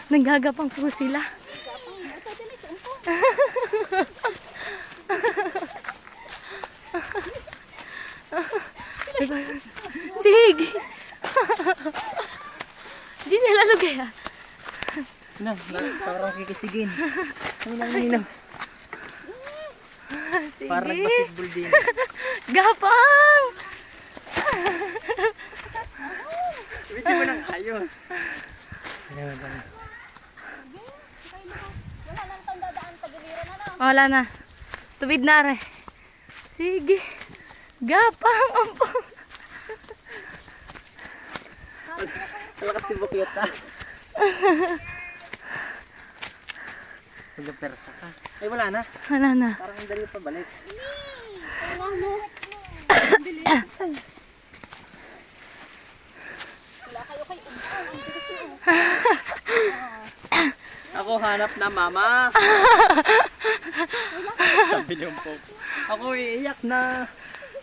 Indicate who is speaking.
Speaker 1: Nanggagapang po sila. Sige. Di nila lugay ah.
Speaker 2: Parang kikisigin. Ninaw.
Speaker 1: Sige.
Speaker 2: Parang basketball din.
Speaker 1: Gapang!
Speaker 2: Hindi mo nang ayos.
Speaker 1: Wala na. Tubid na rin. Sige. Gapang! Ampong!
Speaker 2: Wala kasi bukyat ah. Magpersa ka. Ay wala na.
Speaker 1: Wala na.
Speaker 2: Parang ang dali pa balik. Ako hanap na mama. Sabi niyo po. Ako iiyak na.